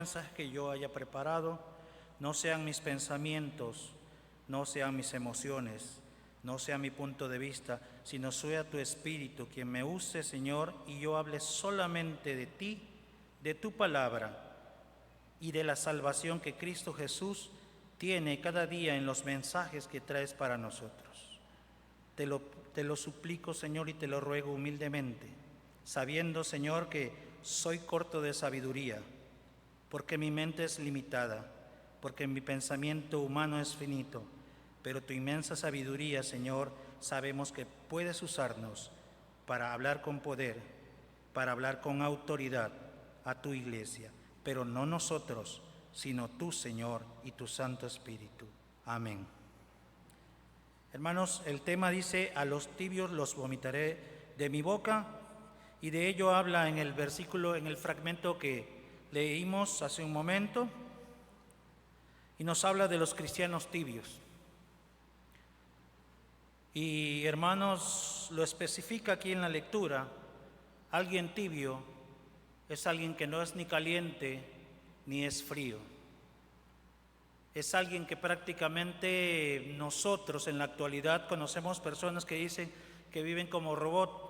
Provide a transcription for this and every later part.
mensaje que yo haya preparado no sean mis pensamientos, no sean mis emociones, no sea mi punto de vista, sino sea tu Espíritu quien me use, Señor, y yo hable solamente de ti, de tu palabra y de la salvación que Cristo Jesús tiene cada día en los mensajes que traes para nosotros. Te lo suplico, Señor, y te lo ruego humildemente, sabiendo, Señor, que soy corto de sabiduría, porque mi mente es limitada, porque mi pensamiento humano es finito, pero tu inmensa sabiduría, Señor, sabemos que puedes usarnos para hablar con poder, para hablar con autoridad a tu iglesia, pero no nosotros, sino tú, Señor, y tu Santo Espíritu. Amén. Hermanos, el tema dice: a los tibios los vomitaré de mi boca, y de ello habla en el versículo, en el fragmento que leímos hace un momento, y nos habla de los cristianos tibios. Y hermanos, lo especifica aquí en la lectura: alguien tibio es alguien que no es ni caliente ni es frío. Es alguien que prácticamente nosotros en la actualidad conocemos personas que dicen que viven como robot.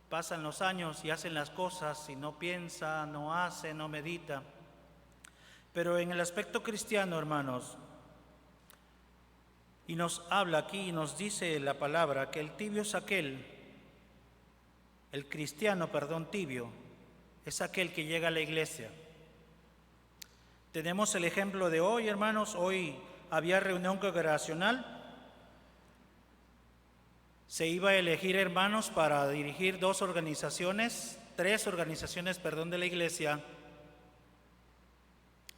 Pasan los años y hacen las cosas y no piensa, no hace, no medita. Pero en el aspecto cristiano, hermanos, y nos habla aquí y nos dice la palabra que el tibio es aquel, el cristiano, tibio, es aquel que llega a la iglesia. Tenemos el ejemplo de hoy, hermanos. Hoy había reunión congregacional. Se iba a elegir hermanos para dirigir tres organizaciones de la iglesia.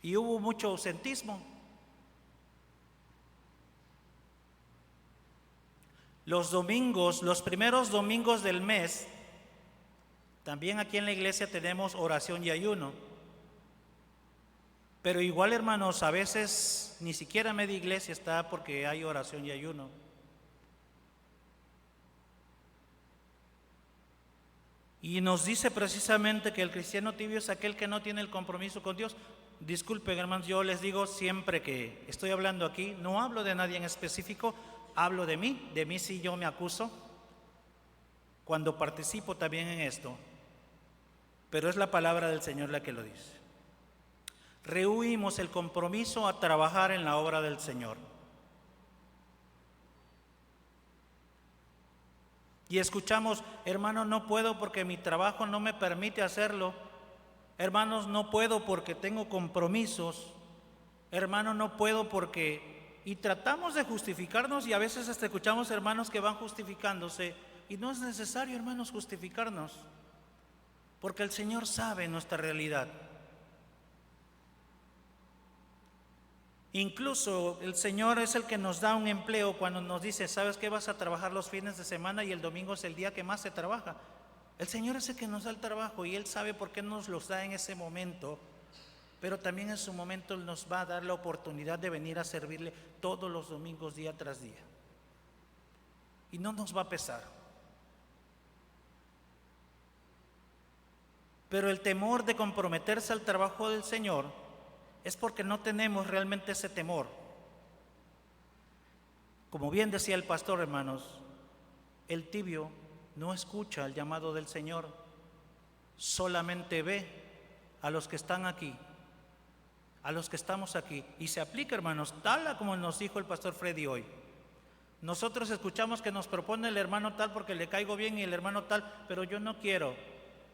Y hubo mucho ausentismo. Los domingos, los primeros domingos del mes, también aquí en la iglesia tenemos oración y ayuno. Pero igual, hermanos, a veces ni siquiera media iglesia está porque hay oración y ayuno. Y nos dice precisamente que el cristiano tibio es aquel que no tiene el compromiso con Dios. Disculpen, hermanos, yo les digo siempre que estoy hablando aquí, no hablo de nadie en específico, hablo de mí sí yo me acuso cuando participo también en esto, pero es la palabra del Señor la que lo dice. Rehuimos el compromiso a trabajar en la obra del Señor. Y escuchamos: hermano, no puedo porque mi trabajo no me permite hacerlo. Hermanos, no puedo porque tengo compromisos. Hermano, no puedo porque... Y tratamos de justificarnos, y a veces hasta escuchamos hermanos que van justificándose. Y no es necesario, hermanos, justificarnos, porque el Señor sabe nuestra realidad. Incluso el Señor es el que nos da un empleo cuando nos dice: ¿sabes qué? Vas a trabajar los fines de semana y el domingo es el día que más se trabaja. El Señor es el que nos da el trabajo y Él sabe por qué nos los da en ese momento, pero también en su momento Él nos va a dar la oportunidad de venir a servirle todos los domingos, día tras día. Y no nos va a pesar. Pero el temor de comprometerse al trabajo del Señor es porque no tenemos realmente ese temor. Como bien decía el pastor, hermanos, el tibio no escucha el llamado del Señor, solamente ve a los que están aquí, a los que estamos aquí. Y se aplica, hermanos, tal como nos dijo el pastor Freddy hoy. Nosotros escuchamos que nos propone el hermano tal porque le caigo bien y el hermano tal, pero yo no quiero.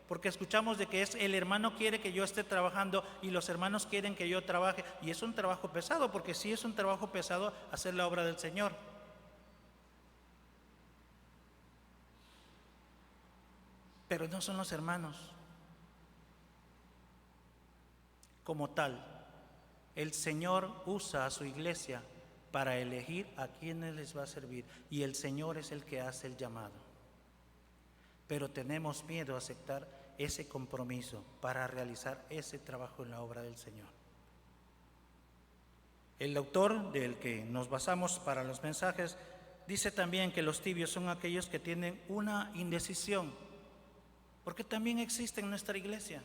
Porque escuchamos de que es el hermano quiere que yo esté trabajando y los hermanos quieren que yo trabaje. Y es un trabajo pesado, porque sí es un trabajo pesado hacer la obra del Señor. Pero no son los hermanos. Como tal, el Señor usa a su iglesia para elegir a quienes les va a servir. Y el Señor es el que hace el llamado. Pero tenemos miedo a aceptar ese compromiso para realizar ese trabajo en la obra del Señor. El autor del que nos basamos para los mensajes dice también que los tibios son aquellos que tienen una indecisión, porque también existe en nuestra iglesia.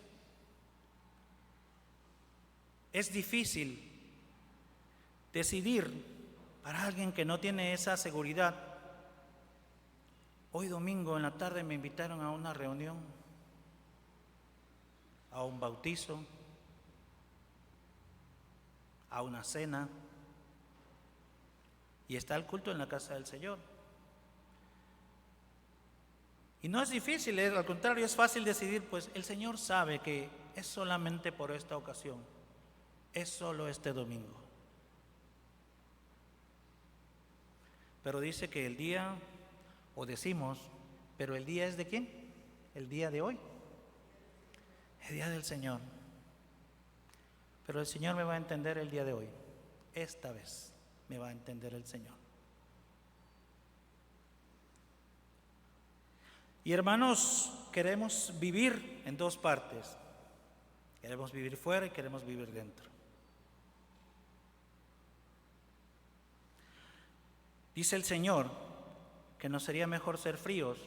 Es difícil decidir para alguien que no tiene esa seguridad. Hoy domingo en la tarde me invitaron a una reunión, a un bautizo, a una cena, y está el culto en la casa del Señor. Y no es difícil, al contrario, es fácil decidir, pues el Señor sabe que es solamente por esta ocasión, es solo este domingo. Pero dice que el día, o decimos, pero el día es ¿de quién? El día de hoy, el día del Señor. Pero el Señor me va a entender el día de hoy, esta vez me va a entender el Señor. Y hermanos, queremos vivir en dos partes. Queremos vivir fuera y queremos vivir dentro. Dice el Señor que nos sería mejor ser fríos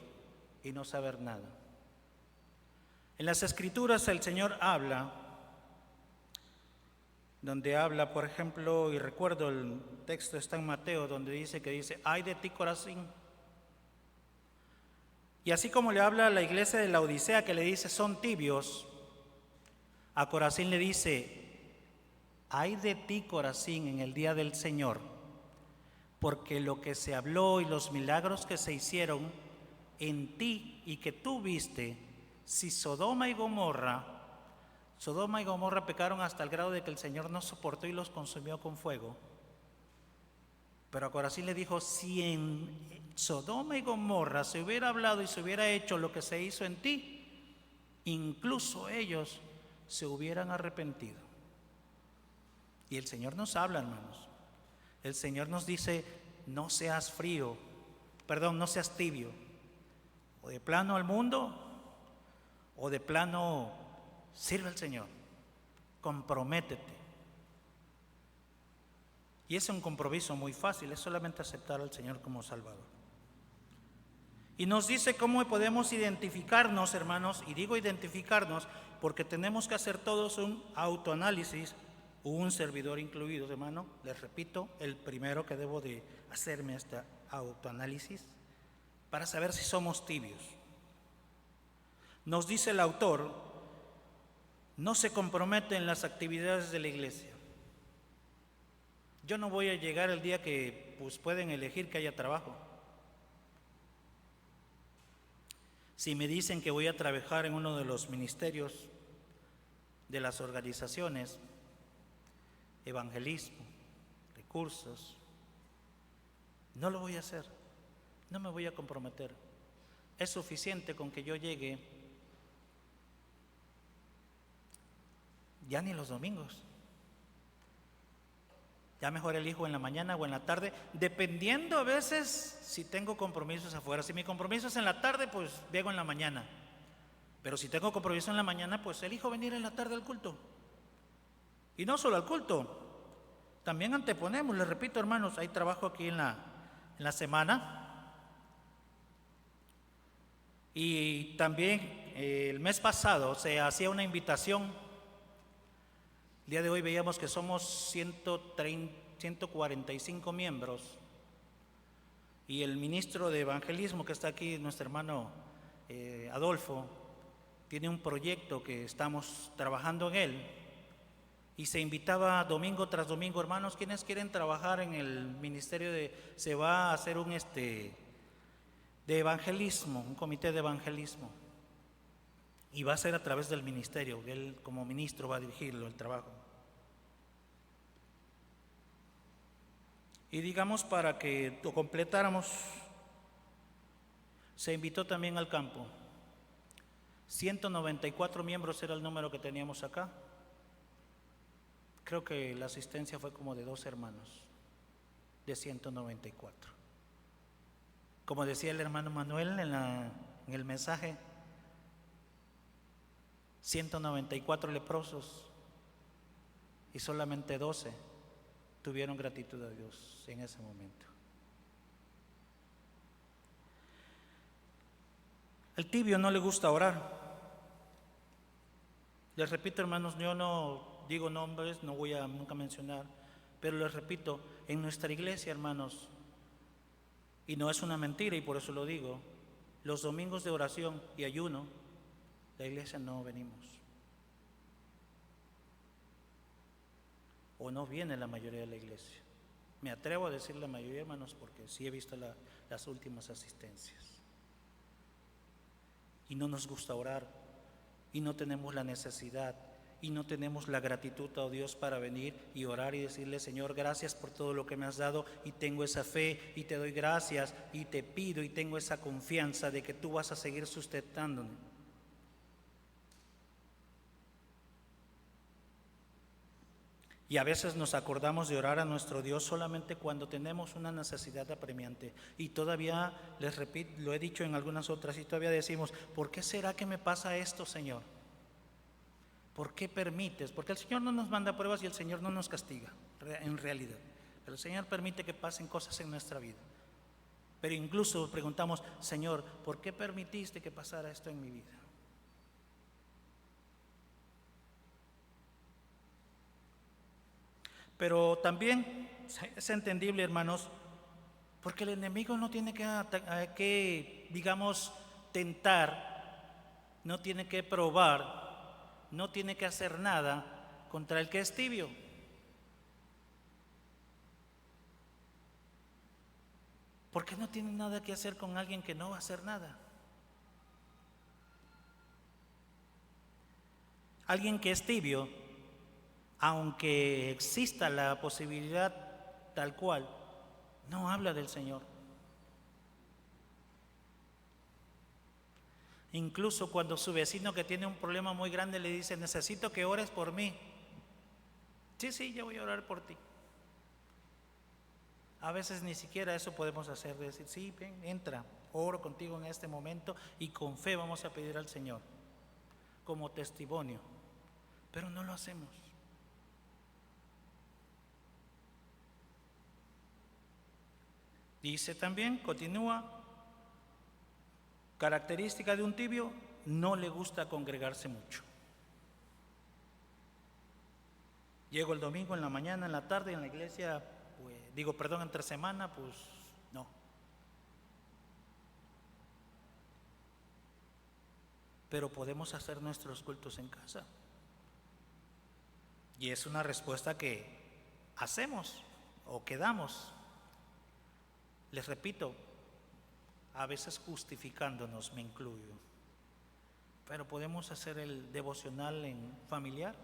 y no saber nada. En las Escrituras el Señor habla, donde habla, por ejemplo, y recuerdo el texto está en Mateo, donde dice, ay de ti Corazín. Y así como le habla a la iglesia de la Odisea, que le dice son tibios, a Corazín le dice, ay de ti Corazín en el día del Señor, porque lo que se habló y los milagros que se hicieron en ti y que tú viste, si Sodoma y Gomorra pecaron hasta el grado de que el Señor no soportó y los consumió con fuego. Pero a Corazín le dijo, si en Sodoma y Gomorra se hubiera hablado y se hubiera hecho lo que se hizo en ti, incluso ellos se hubieran arrepentido. Y el Señor nos habla, hermanos. El Señor nos dice, no seas tibio. O de plano al mundo, o de plano sirve al Señor. Comprométete. Y es un compromiso muy fácil, es solamente aceptar al Señor como Salvador. Y nos dice cómo podemos identificarnos, hermanos, y digo identificarnos porque tenemos que hacer todos un autoanálisis, un servidor incluido, hermano. Les repito, el primero que debo de hacerme este autoanálisis para saber si somos tibios. Nos dice el autor, no se compromete en las actividades de la iglesia. Yo no voy a llegar el día que pueden elegir que haya trabajo. Si me dicen que voy a trabajar en uno de los ministerios de las organizaciones, evangelismo, recursos, no lo voy a hacer, no me voy a comprometer. Es suficiente con que yo llegue, ya ni los domingos. Ya mejor elijo en la mañana o en la tarde, dependiendo a veces si tengo compromisos afuera. Si mi compromiso es en la tarde, pues vengo en la mañana. Pero si tengo compromiso en la mañana, pues elijo venir en la tarde al culto. Y no solo al culto, también anteponemos, les repito, hermanos, hay trabajo aquí en la semana. Y también el mes pasado se hacía una invitación. El día de hoy veíamos que somos 145 miembros y el ministro de Evangelismo que está aquí, nuestro hermano Adolfo, tiene un proyecto que estamos trabajando en él y se invitaba domingo tras domingo, hermanos, quienes quieren trabajar en el ministerio se va a hacer de evangelismo, un comité de evangelismo y va a ser a través del ministerio, él como ministro va a dirigirlo el trabajo. Y digamos, para que lo completáramos, se invitó también al campo. 194 miembros era el número que teníamos acá. Creo que la asistencia fue como de 2 hermanos, de 194. Como decía el hermano Manuel en el mensaje, 194 leprosos y solamente 12 tuvieron gratitud a Dios en ese momento. Al tibio no le gusta orar. Les repito, hermanos, yo digo nombres, no voy a nunca mencionar, pero les repito, en nuestra iglesia, hermanos, y no es una mentira y por eso lo digo, los domingos de oración y ayuno, la iglesia no venimos. O no viene la mayoría de la iglesia. Me atrevo a decir la mayoría, hermanos, porque sí he visto las últimas asistencias. Y no nos gusta orar, y no tenemos la necesidad, y no tenemos la gratitud a Dios para venir y orar y decirle: Señor, gracias por todo lo que me has dado, y tengo esa fe, y te doy gracias, y te pido, y tengo esa confianza de que tú vas a seguir sustentándome. Y a veces nos acordamos de orar a nuestro Dios solamente cuando tenemos una necesidad apremiante. Y todavía, les repito, lo he dicho en algunas otras, y todavía decimos: ¿por qué será que me pasa esto, Señor? ¿Por qué permites? Porque el Señor no nos manda pruebas y el Señor no nos castiga, en realidad. Pero el Señor permite que pasen cosas en nuestra vida. Pero incluso preguntamos: Señor, ¿por qué permitiste que pasara esto en mi vida? Pero también es entendible, hermanos, porque el enemigo no tiene que, digamos, tentar, no tiene que probar, no tiene que hacer nada contra el que es tibio. Porque no tiene nada que hacer con alguien que no va a hacer nada. Alguien que es tibio, aunque exista la posibilidad tal cual, no habla del Señor. Incluso cuando su vecino que tiene un problema muy grande le dice: necesito que ores por mí. Sí, yo voy a orar por ti. A veces ni siquiera eso podemos hacer, de decir: sí, ven, entra, oro contigo en este momento, y con fe vamos a pedir al Señor como testimonio, pero no lo hacemos. Dice también, continúa: característica de un tibio, no le gusta congregarse mucho. Llego el domingo en la mañana, en la tarde, en la iglesia, pues, entre semana, pues no. Pero podemos hacer nuestros cultos en casa. Y es una respuesta que hacemos o que damos. Les repito, a veces justificándonos, me incluyo. Pero podemos hacer el devocional en familiar.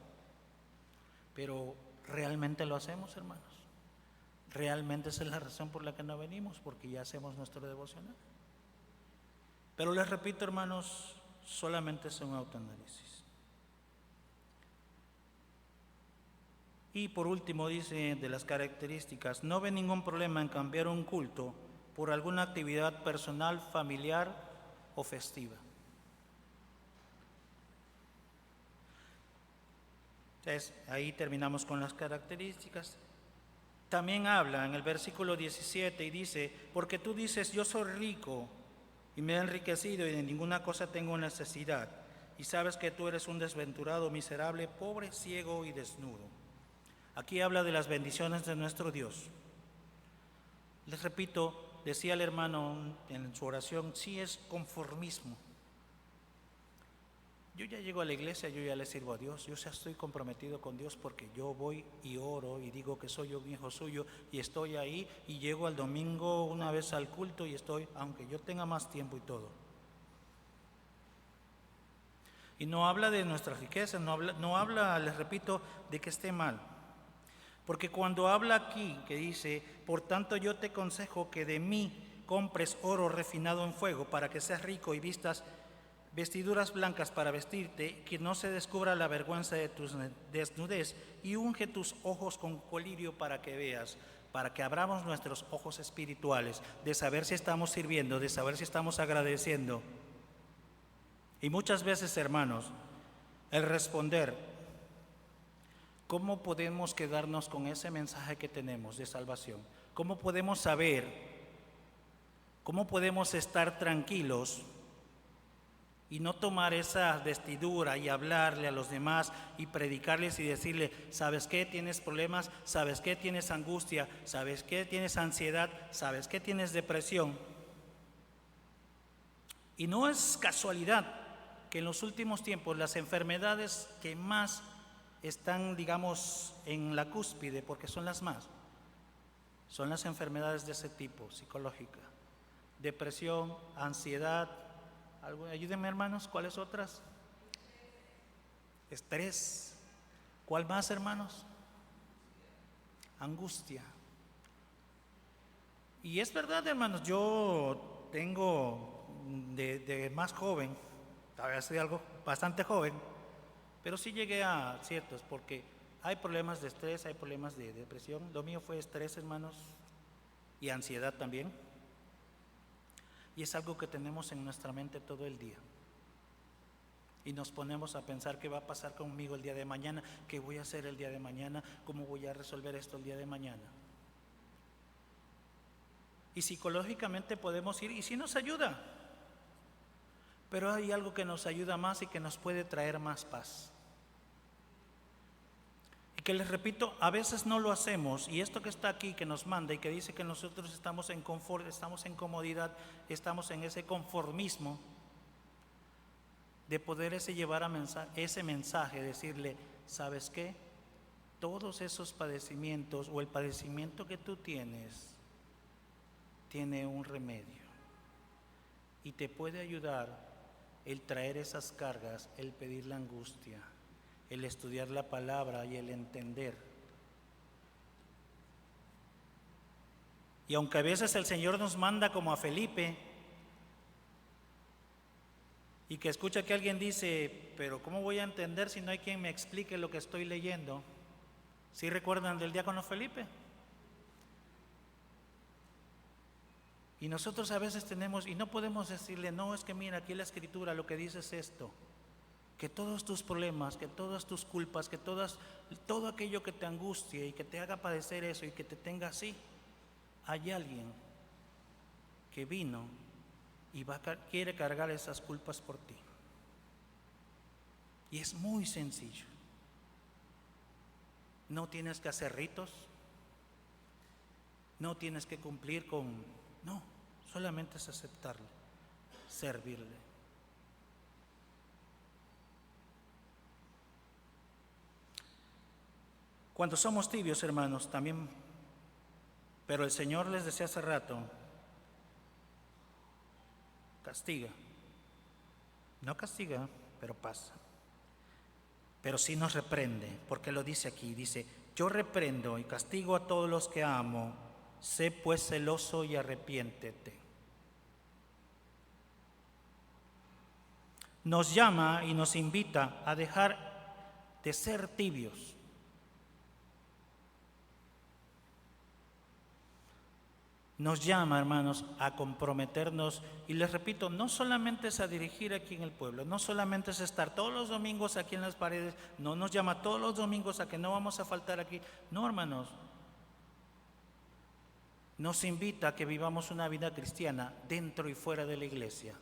Pero ¿realmente lo hacemos, hermanos? ¿Realmente esa es la razón por la que no venimos? Porque ya hacemos nuestro devocional. Pero les repito, hermanos, solamente es un autoanálisis. Y por último dice, de las características: no ve ningún problema en cambiar un culto por alguna actividad personal, familiar o festiva. Entonces, ahí terminamos con las características. También habla en el versículo 17 y dice: porque tú dices: yo soy rico y me he enriquecido y de ninguna cosa tengo necesidad, y sabes que tú eres un desventurado, miserable, pobre, ciego y desnudo. Aquí habla de las bendiciones de nuestro Dios. Les repito, decía el hermano en su oración, sí es conformismo. Yo ya llego a la iglesia, yo ya le sirvo a Dios, yo ya estoy comprometido con Dios porque yo voy y oro y digo que soy un hijo suyo y estoy ahí, y llego al domingo una vez al culto y estoy, aunque yo tenga más tiempo y todo. Y no habla de nuestra riqueza, no habla, les repito, de que esté mal. Porque cuando habla aquí, que dice: por tanto yo te aconsejo que de mí compres oro refinado en fuego para que seas rico y vistas vestiduras blancas para vestirte, que no se descubra la vergüenza de tu desnudez, y unge tus ojos con colirio para que veas, para que abramos nuestros ojos espirituales, de saber si estamos sirviendo, de saber si estamos agradeciendo. Y muchas veces, hermanos, el responder: ¿cómo podemos quedarnos con ese mensaje que tenemos de salvación? ¿Cómo podemos saber? ¿Cómo podemos estar tranquilos y no tomar esa vestidura y hablarle a los demás y predicarles y decirle, ¿sabes qué? Tienes problemas, ¿sabes qué? Tienes angustia, ¿sabes qué? Tienes ansiedad, ¿sabes qué? Tienes depresión. Y no es casualidad que en los últimos tiempos las enfermedades que más están, digamos, en la cúspide, porque son las más, son las enfermedades de ese tipo, psicológica, depresión, ansiedad. Ayúdenme, hermanos, ¿cuáles otras? Estrés. ¿Cuál más, hermanos? Angustia. Y es verdad, hermanos, yo tengo de más joven, todavía soy algo bastante joven, pero sí llegué a ciertos, porque hay problemas de estrés, hay problemas de depresión. Lo mío fue estrés, hermanos, y ansiedad también. Y es algo que tenemos en nuestra mente todo el día. Y nos ponemos a pensar qué va a pasar conmigo el día de mañana, qué voy a hacer el día de mañana, cómo voy a resolver esto el día de mañana. Y psicológicamente podemos ir, y sí nos ayuda, pero hay algo que nos ayuda más y que nos puede traer más paz. Y que les repito, a veces no lo hacemos, y esto que está aquí, que nos manda y que dice que nosotros estamos en confort, estamos en comodidad, estamos en ese conformismo de poder llevar ese mensaje, decirle, ¿sabes qué? Todos esos padecimientos o el padecimiento que tú tienes tiene un remedio y te puede ayudar el traer esas cargas, el pedir la angustia, el estudiar la palabra y el entender. Y aunque a veces el Señor nos manda como a Felipe, y que escucha que alguien dice, pero ¿cómo voy a entender si no hay quien me explique lo que estoy leyendo? ¿Sí recuerdan del diácono Felipe? Y nosotros a veces tenemos, y no podemos decirle, no, es que mira, aquí la Escritura lo que dice es esto, que todos tus problemas, que todas tus culpas, que todo aquello que te angustie y que te haga padecer eso y que te tenga así, hay alguien que vino y quiere cargar esas culpas por ti. Y es muy sencillo. No tienes que hacer ritos, no tienes que cumplir no, solamente es aceptarle, servirle. Cuando somos tibios, hermanos, también, pero el Señor les decía hace rato, castiga. No castiga, pero pasa. Pero sí nos reprende, porque lo dice aquí, dice, yo reprendo y castigo a todos los que amo, sé pues celoso y arrepiéntete. Nos llama y nos invita a dejar de ser tibios. Nos llama, hermanos, a comprometernos, y les repito, no solamente es a dirigir aquí en el pueblo, no solamente es estar todos los domingos aquí en las paredes, no nos llama todos los domingos a que no vamos a faltar aquí, no, hermanos, nos invita a que vivamos una vida cristiana dentro y fuera de la iglesia.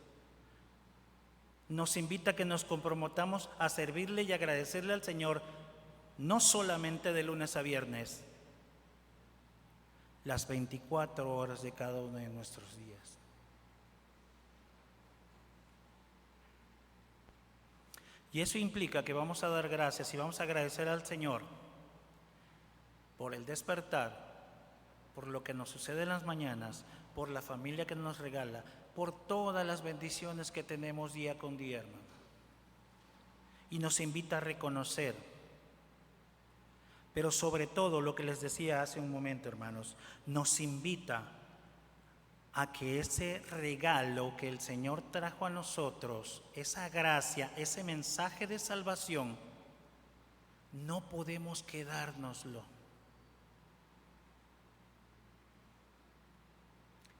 Nos invita a que nos comprometamos a servirle y agradecerle al Señor, no solamente de lunes a viernes, las 24 horas de cada uno de nuestros días. Y eso implica que vamos a dar gracias y vamos a agradecer al Señor por el despertar, por lo que nos sucede en las mañanas, por la familia que nos regala, por todas las bendiciones que tenemos día con día, hermano. Y nos invita a reconocer. Pero sobre todo, lo que les decía hace un momento, hermanos, nos invita a que ese regalo que el Señor trajo a nosotros, esa gracia, ese mensaje de salvación, no podemos quedárnoslo.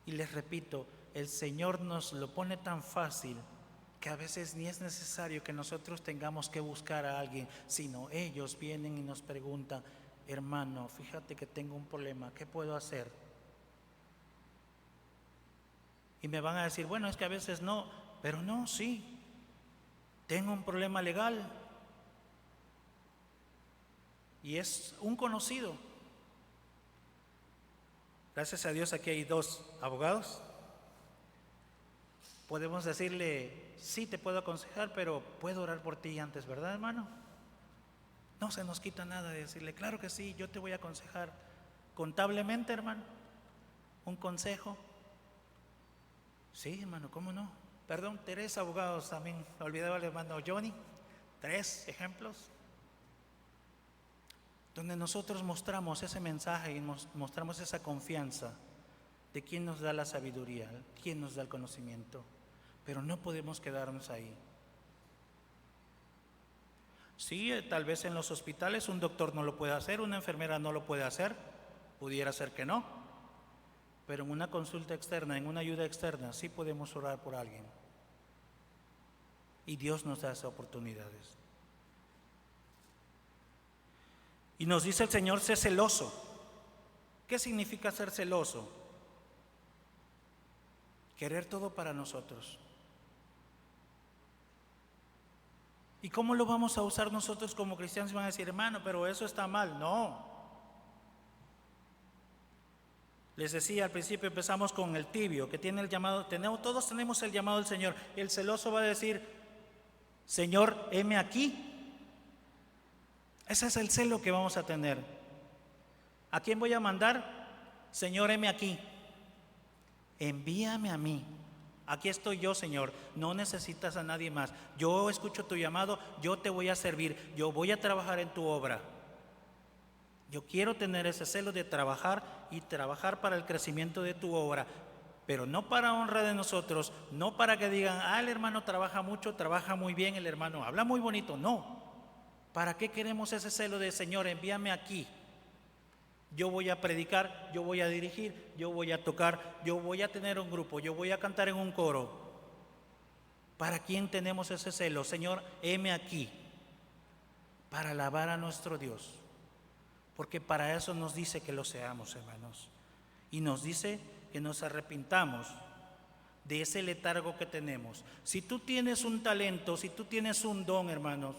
Y les repito, el Señor nos lo pone tan fácil que a veces ni es necesario que nosotros tengamos que buscar a alguien, sino ellos vienen y nos preguntan, hermano, fíjate que tengo un problema, ¿qué puedo hacer? Y me van a decir, bueno, es que a veces no, pero no, sí. tengo un problema legal y es un conocido. Gracias a Dios aquí hay 2 abogados. Podemos decirle, sí te puedo aconsejar, pero puedo orar por ti antes, ¿verdad, hermano? No se nos quita nada de decirle, claro que sí, yo te voy a aconsejar contablemente, hermano, un consejo. Sí, hermano, ¿cómo no? Perdón, 3 abogados también, me olvidaba el hermano Johnny, 3 ejemplos, donde nosotros mostramos ese mensaje y mostramos esa confianza de quién nos da la sabiduría, quién nos da el conocimiento, pero no podemos quedarnos ahí. Sí, tal vez en los hospitales un doctor no lo puede hacer, una enfermera no lo puede hacer, pudiera ser que no, pero en una consulta externa, en una ayuda externa, sí podemos orar por alguien. Y Dios nos da esas oportunidades. Y nos dice el Señor, sé celoso. ¿Qué significa ser celoso? Querer todo para nosotros. ¿Y cómo lo vamos a usar nosotros como cristianos? Van a decir, hermano, pero eso está mal. No. Les decía al principio, empezamos con el tibio, que tiene el llamado, todos tenemos el llamado del Señor. El celoso va a decir, Señor, heme aquí. Ese es el celo que vamos a tener. ¿A quién voy a mandar? Señor, heme aquí. Envíame a mí. Aquí estoy yo, Señor. No necesitas a nadie más. Yo escucho tu llamado, yo te voy a servir, yo voy a trabajar en tu obra. Yo quiero tener ese celo de trabajar y trabajar para el crecimiento de tu obra, pero no para honra de nosotros, no para que digan, el hermano trabaja mucho, trabaja muy bien, el hermano habla muy bonito. No. ¿Para qué queremos ese celo de Señor? Envíame aquí. Yo voy a predicar, yo voy a dirigir, yo voy a tocar, yo voy a tener un grupo, yo voy a cantar en un coro. ¿Para quién tenemos ese celo? Señor, heme aquí, para alabar a nuestro Dios. Porque para eso nos dice que lo seamos, hermanos. Y nos dice que nos arrepintamos de ese letargo que tenemos. Si tú tienes un talento, si tú tienes un don, hermanos,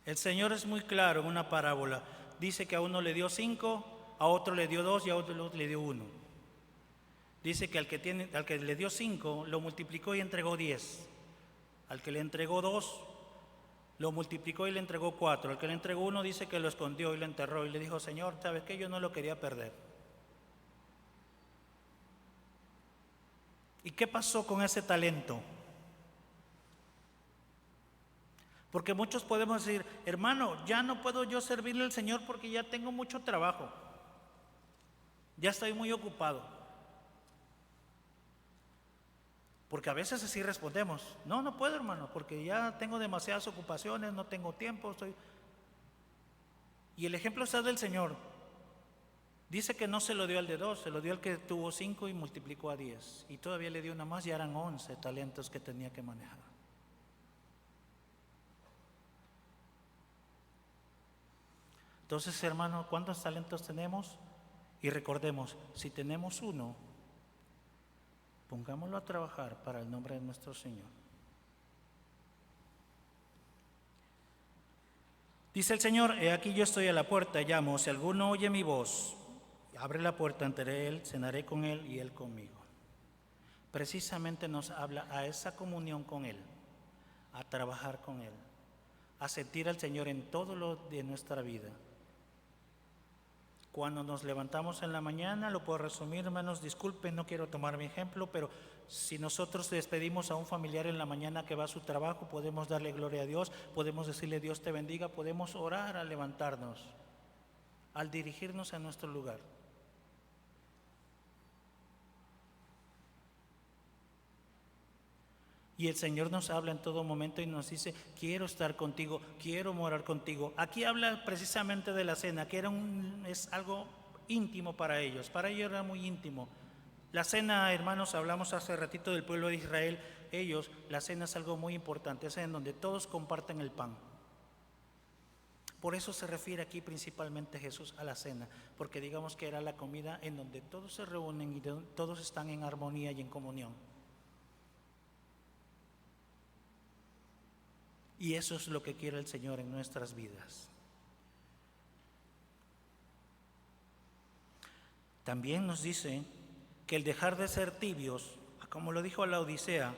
el Señor es muy claro en una parábola. Dice que a uno le dio 5, a otro le dio 2 y a otro le dio 1. Dice que al que le dio 5 lo multiplicó y entregó 10. Al que le entregó 2 lo multiplicó y le entregó 4. Al que le entregó 1 dice que lo escondió y lo enterró y le dijo, Señor, ¿sabes qué? Yo no lo quería perder. ¿Y qué pasó con ese talento? Porque muchos podemos decir, hermano, ya no puedo yo servirle al Señor porque ya tengo mucho trabajo. Ya estoy muy ocupado. Porque a veces así respondemos, no puedo, hermano, porque ya tengo demasiadas ocupaciones, no tengo tiempo, Y el ejemplo está del Señor. Dice que no se lo dio al de 2, se lo dio al que tuvo 5 y multiplicó a 10. Y todavía le dio una más y eran 11 talentos que tenía que manejar. Entonces, hermano, ¿cuántos talentos tenemos? Y recordemos, si tenemos 1, pongámoslo a trabajar para el nombre de nuestro Señor. Dice el Señor, he aquí yo estoy a la puerta, llamo, si alguno oye mi voz, abre la puerta, entraré él, cenaré con él y él conmigo. Precisamente nos habla a esa comunión con Él, a trabajar con Él, a sentir al Señor en todo lo de nuestra vida. Cuando nos levantamos en la mañana, lo puedo resumir, hermanos, disculpen, no quiero tomar mi ejemplo, pero si nosotros despedimos a un familiar en la mañana que va a su trabajo, podemos darle gloria a Dios, podemos decirle Dios te bendiga, podemos orar al levantarnos, al dirigirnos a nuestro lugar. Y el Señor nos habla en todo momento y nos dice, quiero estar contigo, quiero morar contigo. Aquí habla precisamente de la cena, que es algo íntimo para ellos era muy íntimo. La cena, hermanos, hablamos hace ratito del pueblo de Israel, la cena es algo muy importante, es en donde todos comparten el pan. Por eso se refiere aquí principalmente Jesús a la cena, porque digamos que era la comida en donde todos se reúnen y todos están en armonía y en comunión. Y eso es lo que quiere el Señor en nuestras vidas. También nos dice que el dejar de ser tibios, como lo dijo a la Odisea,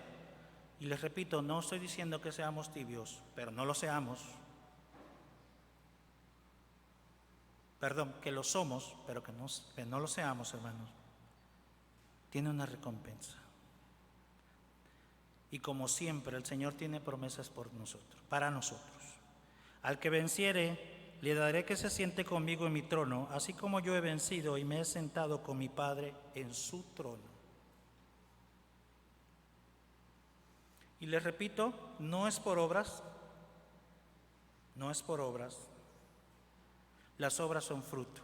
y les repito, no estoy diciendo que seamos tibios, pero no lo seamos. Perdón, que lo somos, pero que no lo seamos, hermanos. Tiene una recompensa. Y como siempre, el Señor tiene promesas por nosotros, para nosotros. Al que venciere, le daré que se siente conmigo en mi trono, así como yo he vencido y me he sentado con mi Padre en su trono. Y les repito, no es por obras, no es por obras. Las obras son fruto.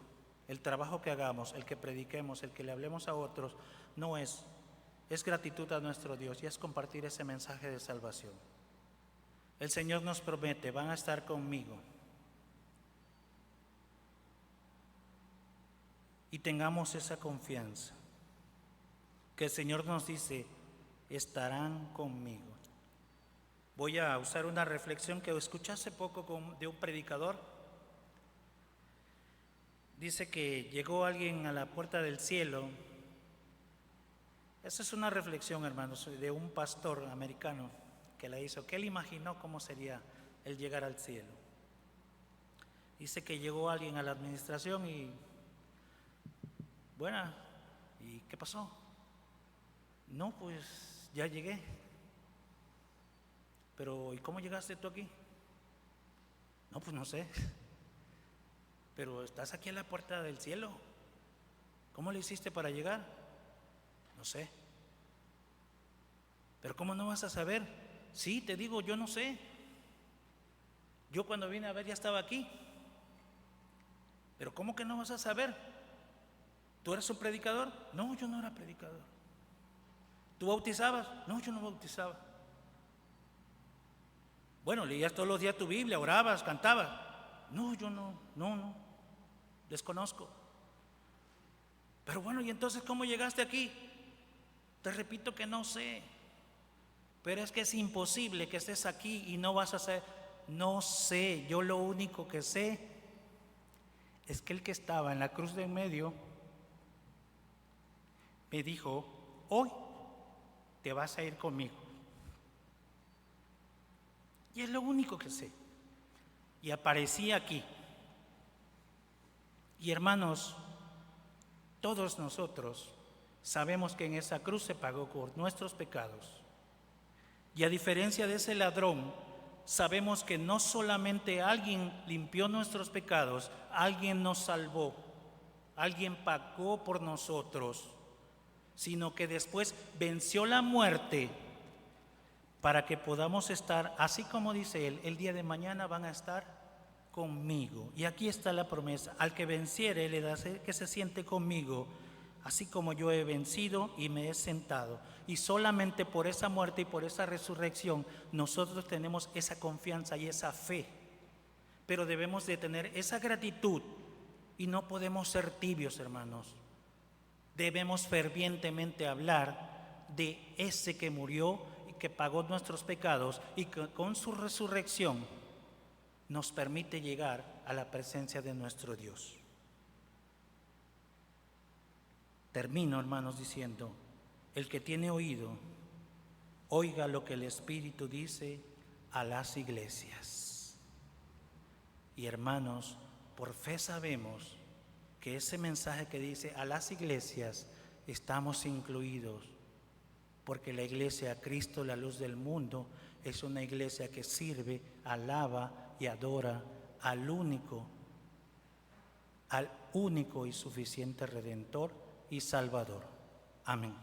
El trabajo que hagamos, el que prediquemos, el que le hablemos a otros, no es gratitud a nuestro Dios y es compartir ese mensaje de salvación. El Señor nos promete, van a estar conmigo. Y tengamos esa confianza, que el Señor nos dice, estarán conmigo. Voy a usar una reflexión que escuché hace poco de un predicador. Dice que llegó alguien a la puerta del cielo. Esa es una reflexión, hermanos, de un pastor americano que la hizo, que él imaginó cómo sería el llegar al cielo. Dice que llegó alguien a la administración y, bueno, ¿y qué pasó? No, pues ya llegué. Pero, ¿y cómo llegaste tú aquí? No, pues no sé. Pero estás aquí a la puerta del cielo. ¿Cómo le hiciste para llegar? No sé. Pero ¿cómo no vas a saber? Sí, te digo, yo no sé. Yo cuando vine a ver ya estaba aquí. Pero ¿cómo que no vas a saber? ¿Tú eres un predicador? No, yo no era predicador. ¿Tú bautizabas? No, yo no bautizaba. Bueno, leías todos los días tu Biblia, orabas, cantabas. No, yo no, desconozco. Pero bueno, ¿y entonces cómo llegaste aquí? Te repito que no sé. Pero es que es imposible que estés aquí y no vas a saber. No sé, yo lo único que sé es que el que estaba en la cruz de en medio me dijo, hoy te vas a ir conmigo. Y es lo único que sé. Y aparecí aquí. Y hermanos, todos nosotros sabemos que en esa cruz se pagó por nuestros pecados. Y a diferencia de ese ladrón, sabemos que no solamente alguien limpió nuestros pecados, alguien nos salvó, alguien pagó por nosotros, sino que después venció la muerte para que podamos estar, así como dice él, el día de mañana van a estar conmigo. Y aquí está la promesa, al que venciere le da que se siente conmigo, así como yo he vencido y me he sentado. Y solamente por esa muerte y por esa resurrección nosotros tenemos esa confianza y esa fe. Pero debemos de tener esa gratitud y no podemos ser tibios, hermanos. Debemos fervientemente hablar de ese que murió y que pagó nuestros pecados y que con su resurrección nos permite llegar a la presencia de nuestro Dios. Termino, hermanos, diciendo, el que tiene oído, oiga lo que el Espíritu dice a las iglesias. Y hermanos, por fe sabemos que ese mensaje que dice a las iglesias estamos incluidos, porque la iglesia Cristo, la luz del mundo, es una iglesia que sirve, alaba y adora al único y suficiente Redentor y Salvador. Amén.